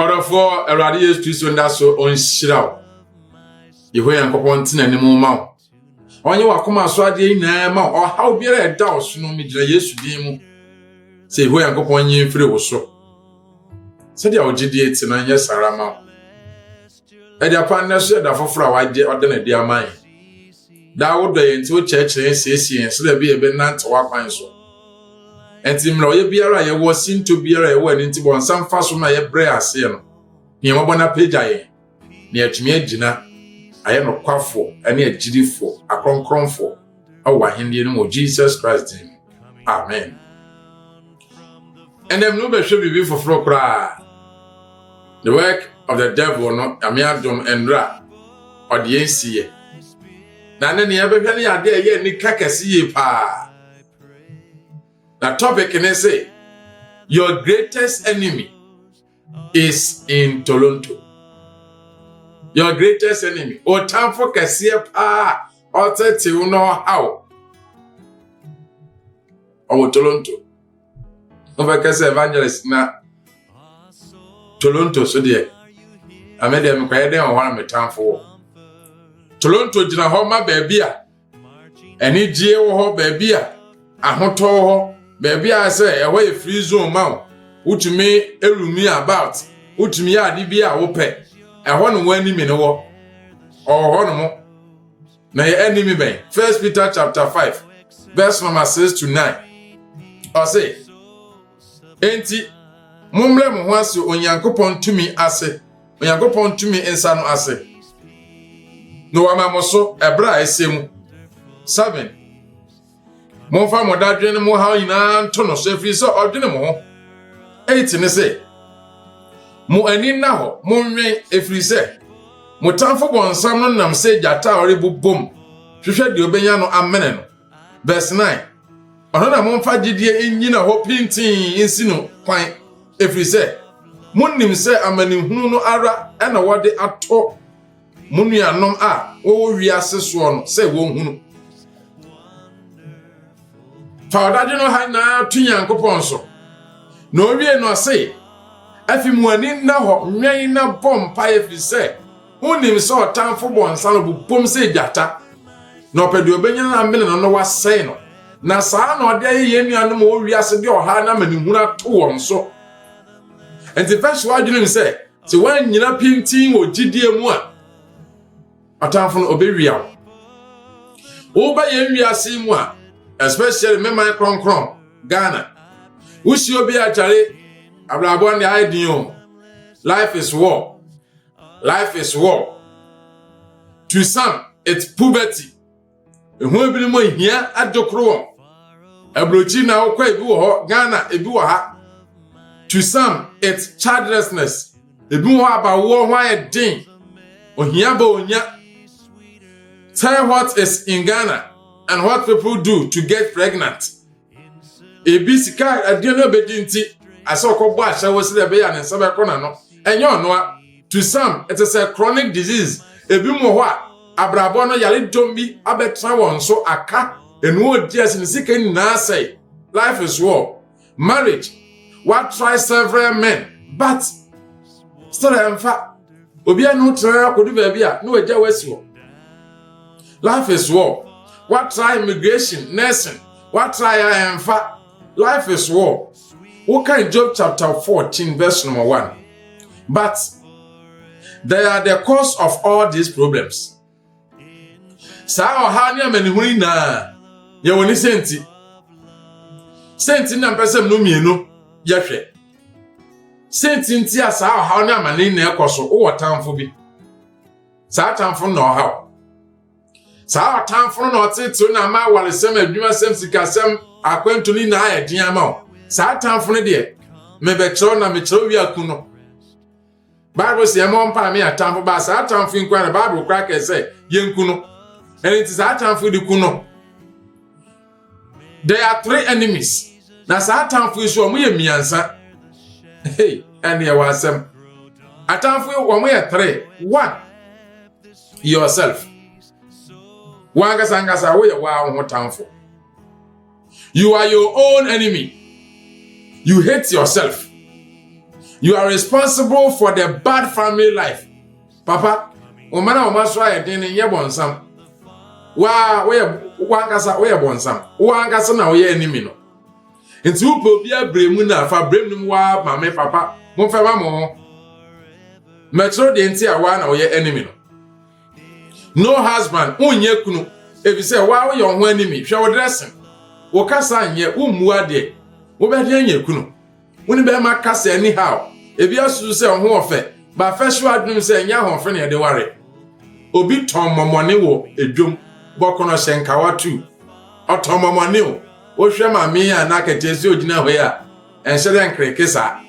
Order for a radius to send us on Shirao. You wear a couple anymore mouth. On your come as Swadi name or how be a douse no me yes to say where I go on you free or so. Said your GDH and yes, Sarama. And your partner said that for flower idea or than a dear mine. That would be into church and say, so there be a benant to our pine so. And Tim Lawyer Biara was seen to be a word into one some fast from my prayer, saying, near Mabana Pejay, near Jimmy Gina, I am a quaff for, and near GD for, a concron for, our Indian of Jesus Christ. Amen. And them no be should be for flow cry. The work of the devil, not Amiadum and Ra, or the ACA. Nana ni abehwani ade ye ni kakasi pa. The topic can say your greatest enemy is in Toronto. Your greatest enemy. O time for kasiye pa. O te you know how. O Toronto. Over kase evangelist na Toronto so there. I made them quiet there on one time for. Toronto jina ho ma baby a. Eni gie wo ho baby a. Ahoto ho. Baby I say away a free zone ma. Utumi erumi about. Utumi ade bia wo pe. Ehọ no wani mi no wo. Ohọ no mo. Na ye enemy ben. 1 Peter chapter 5 verse number 6 to 9. I say enti mumle mo ho ase onyankopon tumi ase. Onyankopon tumi ensa no ase. No amamoso ebra esemu 7 Monfa modadwe ne mo ha nyina nto no so afiri so odwene mo ho 8 ne se mo ani na ho mo nwen afiri se mo tamfo bonsam no nam se jata ore bobom hwehwe de obenya no amene no verse 9 ono na monfa gidie enyina ho pintin ensi no kwan afiri se munnim se amani hunu no ara na wode ato munuanom a wo wiase so no se wo hunu Fawdade no ha na tunyankopon so no wie no se afimu ani na ho nwen na bompa efi se unim se otamfo bonsa no bubom se jata no pedu obenya na mele no wasei no na saa na ode ye nuanom wo wiase de oha na manihuna to won so enti verse wadwene se se wan nyina pintin wo gidie mu a atamfo no obewia wo ba ye wiase mu a especially me my kron Ghana usi obi achare abrabon de idea life is war to some it's poverty ehun ebi mo hia adokro abrochi na okwa ebi wo ho Ghana ebi wo ha to some it's childlessness ebi wo abawo ho ayedin ohia ba onya tell what is in Ghana and what people do to get pregnant. Ebi sika adie no bedinti asokogbo ahyawo sile be ya ne nsabe kona no. Enye ono a to some it is a chronic disease. Ebi mo ho a abrabo no yale dombi abetra won so aka enu odi asini sika ni na say life is war. Marriage what try several men but still emfa obi anu tra kodu ba bia no agya wasiwo. Life is war. What try immigration, nursing? What try emfa? Life is war. What kind Job chapter 14 verse number 1. But they are the cause of all these problems. Sa ohania menihuni na ye woni senti. Senti na mpese no mienu ye hwe. Senti nti asa ohania mani na ekoso wo tamfo bi. Sa tamfo no ha. Sa atamfo no oteto na ma walesem adwuma sem sikasem akwantu ni na ayedin ama sa atamfo no de me betro na me tro wi akuno Bible say mo mpa me atamfo ba sa atamfo nkwa na Bible kra ka say yenkuno enti sa atamfo di kuno there are 3 enemies na sa atamfo so mo ye miansa hey and ye wasem atamfo wo mo ye 3 1 yourself Wanga sangasa we wa ho tamfo. You are your own enemy. You hate yourself. You are responsible for the bad family life. Papa, omana omaswa yedin ye bonsam. Wankasa we bonsam. Wankasa na we enemy no. Nti wo po bia bremu na fa bremu wa mame papa. Mo fa ma mo. Metro de nti a wa na we enemy no. No husband, unye kunu. If you say, wow, you're one enemy, show dressing. Wo kasa nye, umua de. Wo be de nye kunu. Woni be ma kasa anyhow. If you asu say ho ofe, ba first word nim say nya ho fe ne de ware. Obi ton momone wo edwom, bokono hyenkawa tu. Oton momone wo. Wo hwe ma me ya na akete ogina ho ya. Enhyere nkreke sa.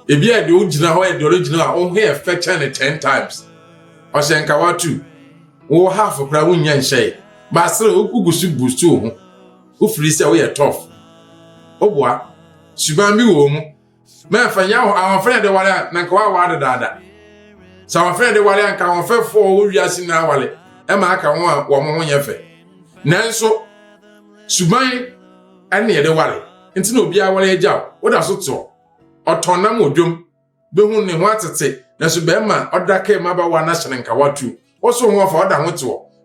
Ebi e de ogina ho e de origina ho he effect 10 times. Hyenkawa tu. Wo half kra wunya nhye ba sere ugusu bustu ho wo free say wo ye tough oboa suban bi wo mu me fa nya ho awon friend de wale na nka wa de dada sa awon friend de wale anka awon fefo wo wiase na wale e ma aka ho a wo mo nya fe nanso suban ane de wale nti na obi a wale agya wo da so to otonam odwom be hu ne ho atete na so be ma odaka ma ba wa na hyene nka watu. Also,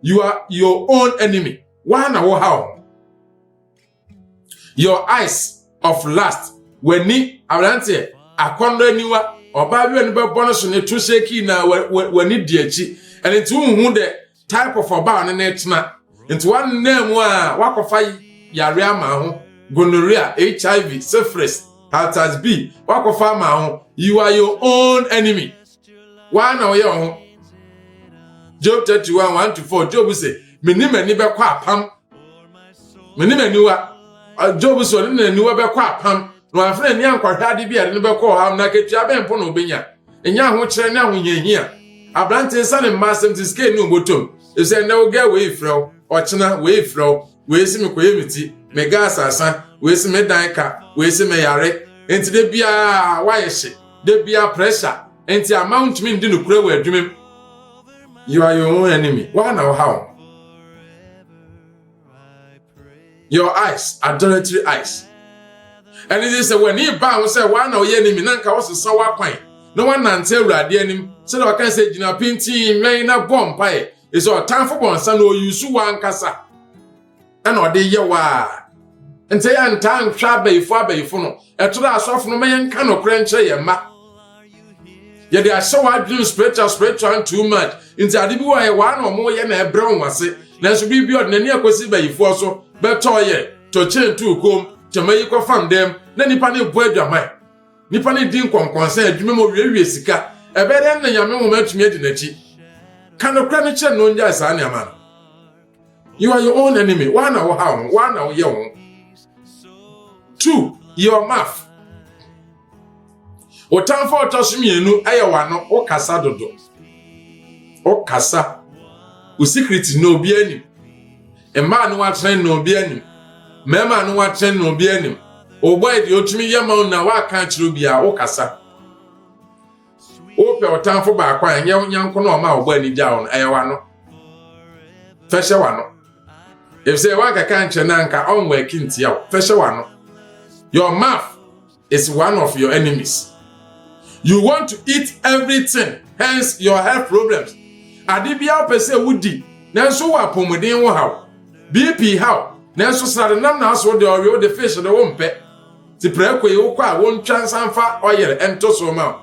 you are your own enemy. Why na how? Your eyes of lust. When ni abrante akondo niwa obabi oni be bonus ne to sheki na when ni diachi. And it who the type of oba on ne tena. Into one name wa wakofa yare ama ho gonorrhea, HIV, syphilis, hepatitis B. Wakofa ma ho. You are your own enemy. Why na we ho? Job 31, 1-4. Job say, Minimani be kwa pam. Minimaniwa. Job so niwa be kwa pam. No afre ni ankwahwa de bia de be kwa ham na ketua be mpo no benya. Enya ho kire na ho nyehia. Abrante sane masem tiske no botom. E say na wo ga we frɛw. Ochena we frɛw. We si me koyemiti. Me ga asasa. We si me danka. We si me yare. Enti de bia wa yehye. De bia pressure. Enti amount me ndi no kura wa adwumem. You are your own enemy. Why now how? Your eyes, adultery eyes. And it is when he bound say, why now your enemy? Nanka was a sour pine. No one until the enemy. So I can say, Gina Pinty, may not bomb pie. It's all time for one son or you su one cassa. And or de yawa. And say, and time sharp bay for bay funnel. And to that soft no man cannot cranch a ma. Yet they are so hard doing spiritual too much. Into a debu one or more yen a brown was it. Now should be beyond the near question by for so, but toy to chain to come to make you find them. Then Nippani boy your mind. Nippani didn't concern, you remember Sika, a better than your moment to meet in the cheek. Can the craniture no just any man? You are your own enemy. One or how, one or young. 2. Your mouth. O time for toshimienu ayawano o kasa dodo. O kasa. O secret no bi anim. Emma no wa tren no bi anim. Mema no wa tren no bi anim. O boy de otumi yema na wa kan chiro bia o kasa. O pe o time for ba kwa nyanko no ma o boy ni ja on ayawano. Feshe wano. If say wa ka kan che na nka on work ntia o. Feshe wano. Your mouth is one of your enemies. You want to eat everything, hence your health problems. Adibia pese wudi, nanso wa pomodin wo haw. BP haw, nanso sarenam na so de owe the fish de wo mpe. Ti preko ye wo kwa won twansanfa oyere ento so ma.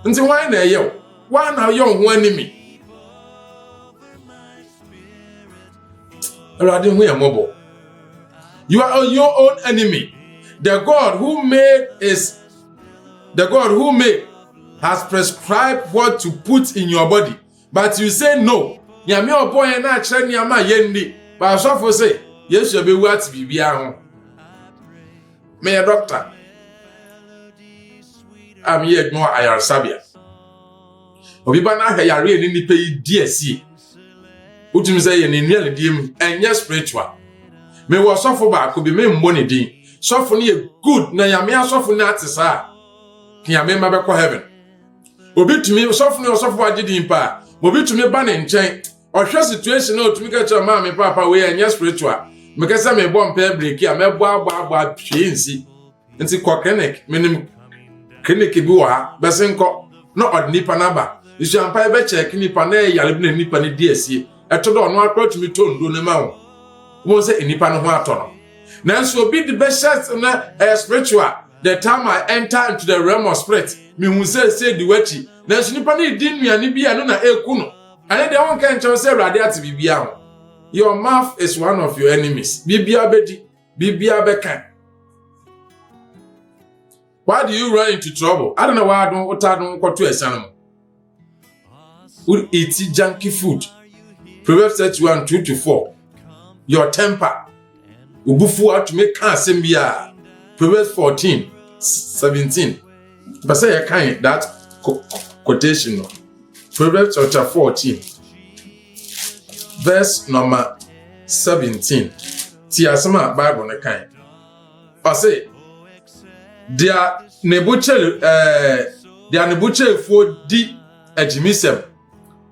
Nti wan na ye wo? Wan na ye ho enemy. Already hu ya mobo. You are your own enemy. The God who has prescribed what to put in your body. But you say no. Nyame oboy na akere niama yendi. But so for say, yes you be what bibia ho. Me a doctor. I'm here no ayar sabia. Obi ba na yare ni nipa yi DSC. Utumi say ye ni nele dim enye spiritual. Me wo so for ba ko bi me mbo ne din. So for ni good na nyame asofo na atisa. Nyame ma be ko heaven. Obi tumi osofo agidi mpa. Obi tumi ba ne nchen. Ohwe situation na otumi ka cha ma me papa we anya spiritual. Me ka say me bo mpa break a me bo agba hwensi. Nti ko clinic menim clinic bi wo ha besenko no odnipa naba isu ampa be check nipa na yare bi na nipa ne di asie eto do no akratumi tondo ne ma wo say nipa no ho atono nanso obi de be shut na spiritual the time I enter into the realm of spirit me hu say di wachi nanso nipa ne di nuane bi anu na eku no ane de won kan chew say rade ati bibia ho. Your mouth is one of your enemies. Bibia bedi, bibia bekan. Why do you run into trouble? I don't know why I don't go to a son. Would eat junky food. Proverbs 31:2-4. Your temper. Ubufu out to make cancer. Proverbs 14:17. But say a kind that quotation. Proverbs chapter 14. Verse number 17. Ti asema Bible ne kan. O say dia nebuchel fo di ajimisem.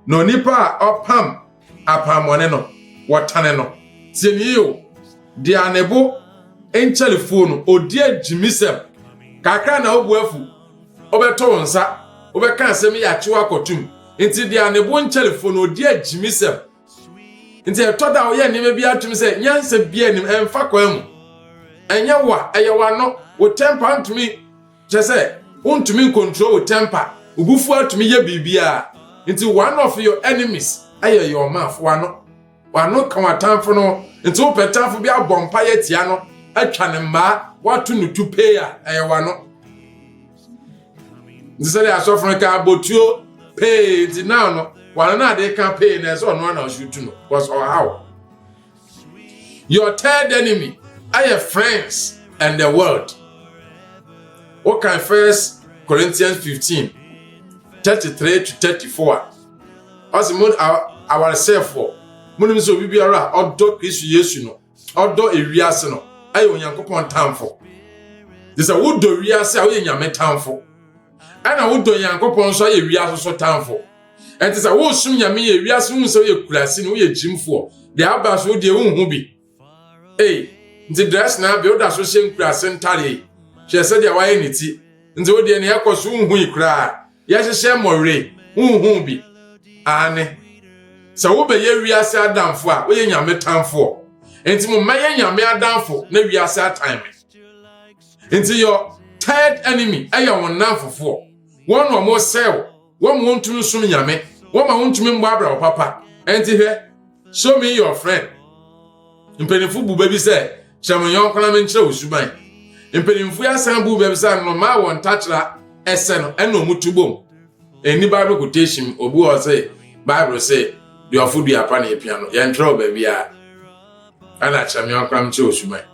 No nipa opam apamone no wotane no. Ti niyo dia nebu enchel fo no odi ajimisem. Kakra na obuafu. Obeto nsa, obeka asem ya chiwa kotum. Enti dia nebu enchel fo no odi ajimisem. Nti etoda wo ye nime bia tum se nyanse bia nim emfa kwam enya wa eyewa no wo temper ntumi chese untumi control wo temper ubufu atumi ye bibia nti one of your enemies aye your mouth wano kan atamfo no nti wo petamfo bia bompa ye tia no atwa ne mma watu no tupe a eyewa no nti se ya sofro ka botuo pay nti now no one na they can pay na so no na shoot no was or how. Your third enemy are your friends and the world. What can 1 Corinthians 15:33-34. As ourselves for munim so bibiara odo Kristo Yesu no odo ewiase no aye onyankopon tamfo. This a wodo wiase a wo nyame tamfo. Ana wodo onyankopon so aye wiase so tamfo. And it's a wosum nyame ye wiase hu so ye kurase no ye jimfo de aba so de hu bi eh nti dress na be oda so hye kurase ntare hye se de waye niti nti wo de ne yakoso hu ikura ya hye more hu bi ane so wo be ye wiase adamfo a wo ye nyame tamfo nti mo maye nyame adamfo na wiase atime nti your third enemy aye won namfofo won no mo sell wọ́n mú ntumi sum nyame wọ́n ma ntumi mbọ abra papa enti hwe show me your friend impenifu bu baby say chamonyon kona me nkyere osuban impenifu ya san bu baby say no ma won tachra ese no ena omutubom eni bible quotation obi o say bible say the ofudu apa na piano ye ntrɛ baby a ana chamonyon kona me nkyere osuban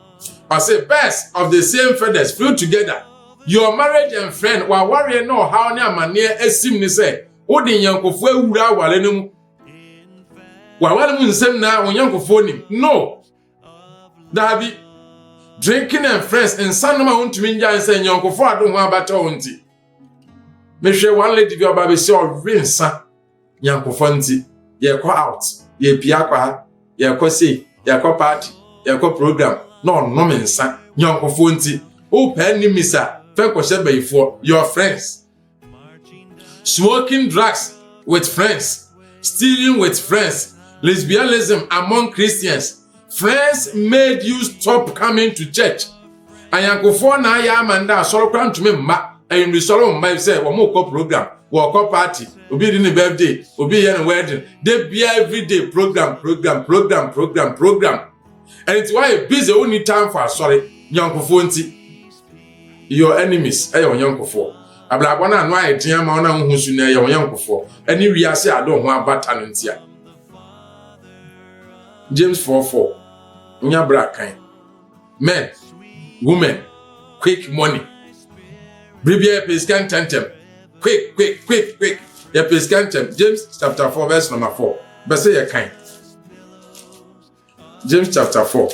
I say best of the same feathers flew together. Your marriage and friend wa worry no how ni amane asim ni say wo de yankofo awura awale ne mu wa wale mu nsem na wo yankofo nim no dabi drinking and friends and sanoma wontumi nja say yankofo ado ho abata wonti me hwe one lady bi oba be say orensa yankofo nti ye ko out ye pia kwa ye ko say ye ko party ye ko program no no mensa yankofo nti o pa ni misa your friends, smoking drugs with friends, stealing with friends, lesbianism among Christians. Friends made you stop coming to church. Ayanko na ya manda soro kwan to me ma and we soro mba say wo mo ko program, wo ko party, obi di birthday, obi ye wedding. They be every day program. And it's why busy only time for sorry, yanko nti your enemies ayo yankofo ablabo na anu ayetia ma ona husu na ayo yankofo ani wiase ado ho abata no ntia James 4:4 nya bra kan men women quick money bribia pescan tentem quick ya pescan tentem James chapter 4 verse number 4 be say ya kan James chapter 4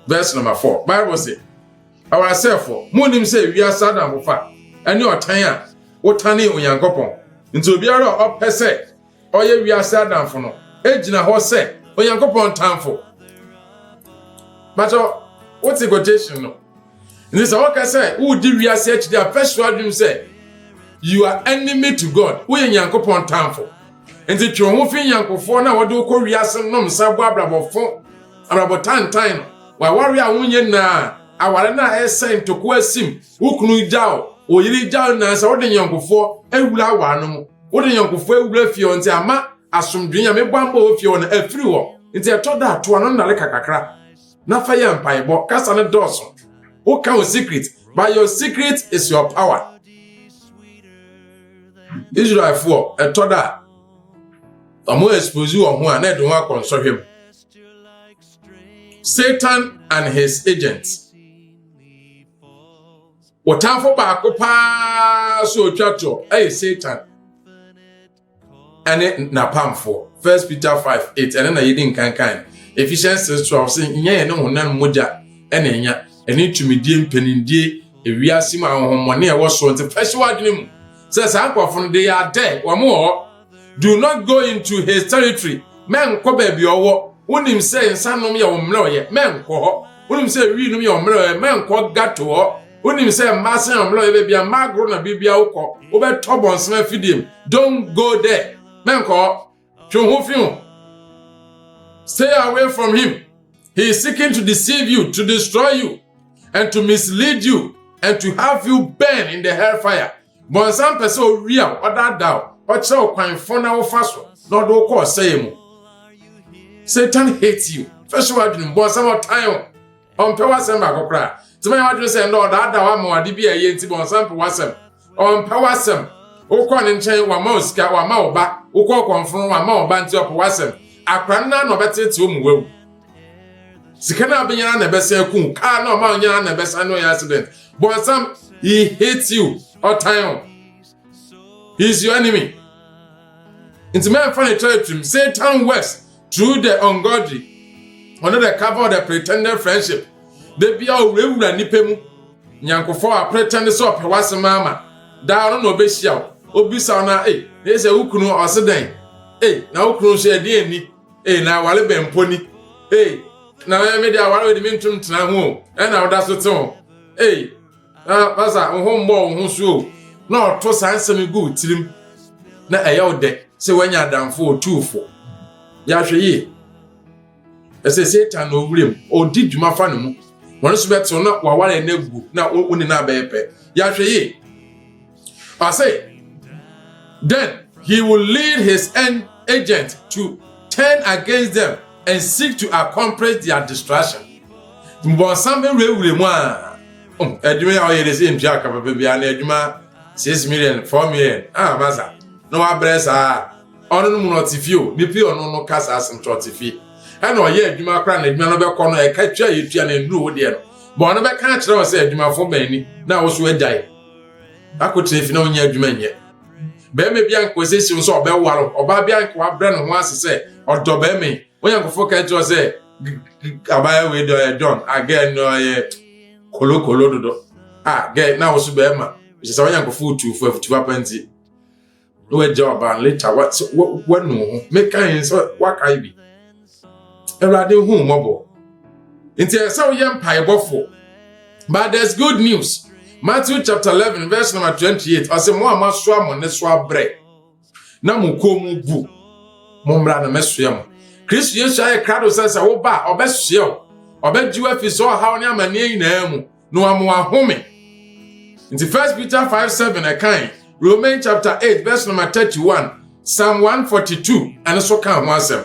verse number 4 Bible say ourselves monim say we are sad and fa any otan a wotane onyankopon nti obiara opese oye we are sad and for no ejina ho say onyankopon tanfo but what's the quotation no This is what I say. Who did research their first dream say? You are enemy to God. Who in Yankopon Tamfo? And the Chomofin Yankofo na wadu ko wiase nom sabo abrabofo abrabotantan wa warrior wunye na aware na esen to ko asim ukunu jao oyiri jao na sa wode Yankofo ewura awa no wode Yankofo ewura fie nti ama asomdwen ya mebamba ofie na afiri ho nti etoda ato no na le kakakra na fa ya mpaebo kasa ne doso who can secret but your secret is your power. Israel for etoda Omo expose you on one, don't want to console him. Satan and his agents. What time for back so chacho? Hey, Satan. And it na pam for 1 Peter 5:8. And then I didn't kind. Ephesians 6:12 saying, yeah, no one moja, and enya, and need to me deem penindie, if we are sima on money, I was so the first one. Says, Uncle from they are dead, one more. Do not go into his territory. Men ko baby owo. Unim say sanom ya omloye. Men ko. Unim say wi num ya omloye. Men ko gato. Unim say masen omloye baby magro na bibia uko. Obe tobon sma fidim. Don't go there. Men ko. Chonhofin. Stay away from him. He is seeking to deceive you, to destroy you, and to mislead you, and to have you burn in the hellfire. But some person real or that down. Ocho kwan fona wo faso no do ko say mu. Satan hates you. First word in bo some time on pe wasem akokra. Tima ya wadru say no da wa ma wade bi aye nti bon sample wasem. On pe wasem. Wo ko ne nchen wa ma osika wa ma oba. Wo ko konfron wa ma oba nti op wasem. Akran na no betete omu wawu. Sika na benyana na besa ku ka na ma onyana na besa no ya accident. Bon sam he hates you all time. He's your enemy. Into men find a territory, Satan works through the ungodly, under the cover of the pretended friendship. They be all regular nipemu. Nyankofo a pretend so pe wase mama. Da no obehia. Obisa na they say ukunu oseden. Na ukunu she de ani. Na wale bemponi. Na me dia wale de mintum tena ho. Na oda so ton. Na pasa ho mbo ho so. Na to sansem gu tirim. Na eya de. Se wanya damfo tufo ya hweye ese Satan no wurem odi dwuma fa ne mu won so beto na waware na gu na woni na beepe ya hweye I say then he will lead his agent to turn against them and seek to accomplish their destruction. Mbo sambe wurem a edwuma ya oyere se mpia ka baba bia na edwuma 6 million 4 million masa no abresa ono mu notifio nipi ono no kasa asem trotifi e na oye adwuma kra na adwuma no be kɔ no e ka twa yetua na nduru wo de no bo ono be ka kire o se adwuma fo bani na wo so agyae akotrefi na onya adwuma nye be me bia nko se si so obe waro oba bia nko abre no ho ase se odo be me onya nkofo ka twa se abaya we do don again no ye kolo dodo ge na wo so be ma se onya nkofo tufu apanti no job and later what no make kind so what I be everybody who mobo into so yam paibofo but there's good news. Matthew chapter 11 verse number 28 ase mo amaso amon ne so abre na mo komu bu mo mra na mesoa mo Kristo Yesu aye krado sese wo ba obesoa o obeju afiso ha oni amane nyina mu no amo ahome into 1 Peter 5:7 a kind Romans chapter 8 verse number 31 Psalm 142 and so can one sem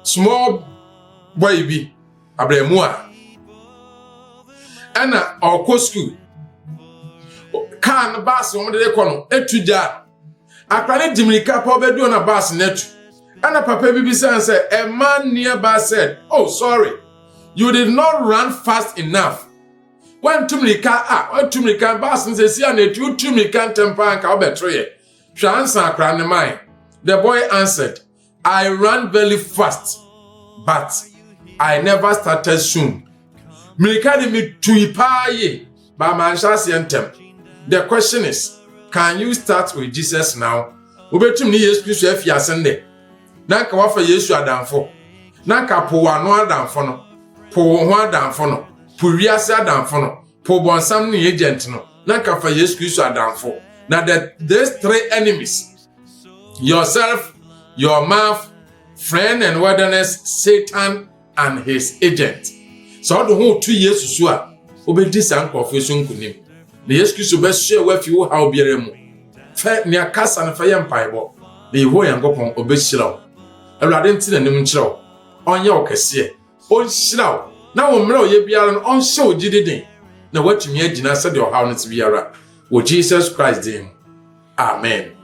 small boy bi abremua ana okwo school kan bus wo de kono etuja akwale dimirika pa obedu na bus netu ana papa bibi say a man nearby said, "Oh, sorry, you did not run fast enough." When tumrika bus say see na etu tumrika tempa nka obetroye hwansa akra ne mai. The boy answered, "I ran very fast, but I never started soon." Mirika de me tuipaye ba manshase entem. The question is, can you start with Jesus now? Obetum ni Yesu Kristo afiase nde. Na nka wafa Yesu adamfo. Na nka po wano adamfo no. po ho adamfo no po wiase adamfo no po bonsam ne agent no na kafa Yesu Kristo adamfo na these three enemies, yourself, your mouth, friend and wilderness, Satan and his agent. So the whole 2 years so a obedi san confession kunim na Yesu Kristo be share wa fi wo ha obiara mu fa ne akasa na fa ye mpaebo na yeho yankopon obehirawo Ewurade nti na nim nkyirawo onye okese onhyirawo na wo mra oye biara no onhye ogididen na watumi agina sɛ de ɔhaw no te biara wo Jesus Christ din amen.